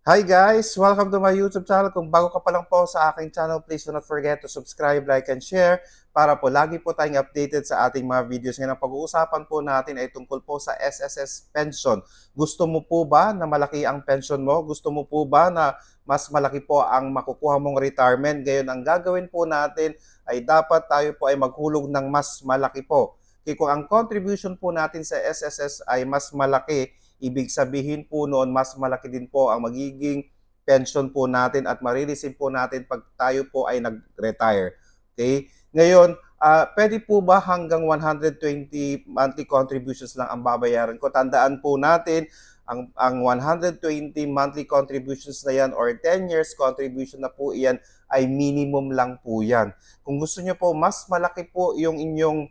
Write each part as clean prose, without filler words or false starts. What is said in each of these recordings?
Hi guys! Welcome to my YouTube channel. Kung bago ka pa lang po sa aking channel, please do not forget to subscribe, like, and share para po lagi po tayong updated sa ating mga videos. Ngayon, ang pag-uusapan po natin ay tungkol po sa SSS pension. Gusto mo po ba na malaki ang pension mo? Gusto mo po ba na mas malaki po ang makukuha mong retirement? Ngayon, ang gagawin po natin ay dapat tayo po ay maghulog ng mas malaki po. Kaya kung ang contribution po natin sa SSS ay mas malaki, ibig sabihin po noon, mas malaki din po ang magiging pension po natin at marireceive po natin pag tayo po ay nag-retire. Okay? Ngayon, pwede po ba hanggang 120 monthly contributions lang ang babayaran ko? Tandaan po natin, ang 120 monthly contributions na yan or 10 years contribution na po iyan ay minimum lang po yan. Kung gusto nyo po, mas malaki po yung inyong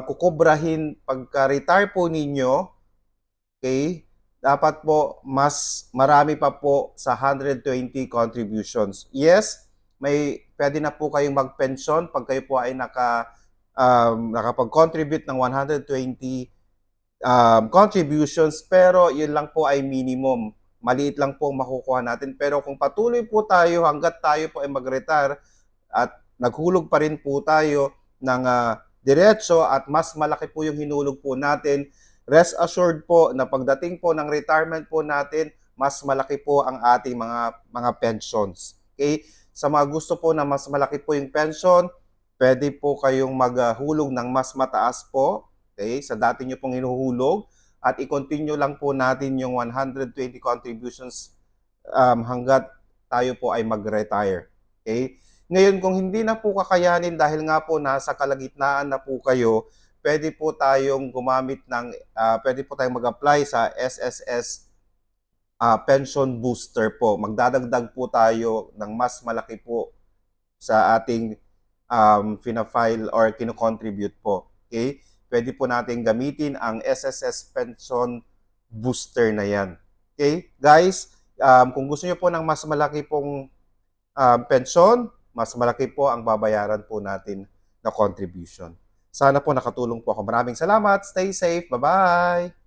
kukubrahin pagka-retire po ninyo, okay, dapat po mas marami pa po sa 120 contributions. Yes, may pwede na po kayong mag-pension pag kayo po ay nakapag-contribute ng 120 contributions, pero yun lang po ay minimum. Maliit lang po makukuha natin. Pero kung patuloy po tayo hanggat tayo po ay mag-retire at naghulog pa rin po tayo ng diretso at mas malaki po yung hinulog po natin, rest assured po na pagdating po ng retirement po natin, mas malaki po ang ating mga pensions. Okay? Sa mga gusto po na mas malaki po yung pension, pwede po kayong maghulog ng mas mataas po, okay, sa dati nyo pong hinuhulog, at i-continue lang po natin yung 120 contributions hanggat tayo po ay mag-retire. Okay? Ngayon, kung hindi na po kakayanin dahil nga po nasa kalagitnaan na po kayo, pwede po tayong pwede po tayong mag-apply sa SSS pension booster po. Magdadagdag po tayo ng mas malaki po sa ating fina-file or kino-contribute po. Okay? Pwede po natin gamitin ang SSS pension booster na yan. Okay? Guys, kung gusto niyo po ng mas malaki pong pension, mas malaki po ang babayaran po natin na contribution. Sana po nakatulong po ako. Maraming salamat. Stay safe. Bye-bye!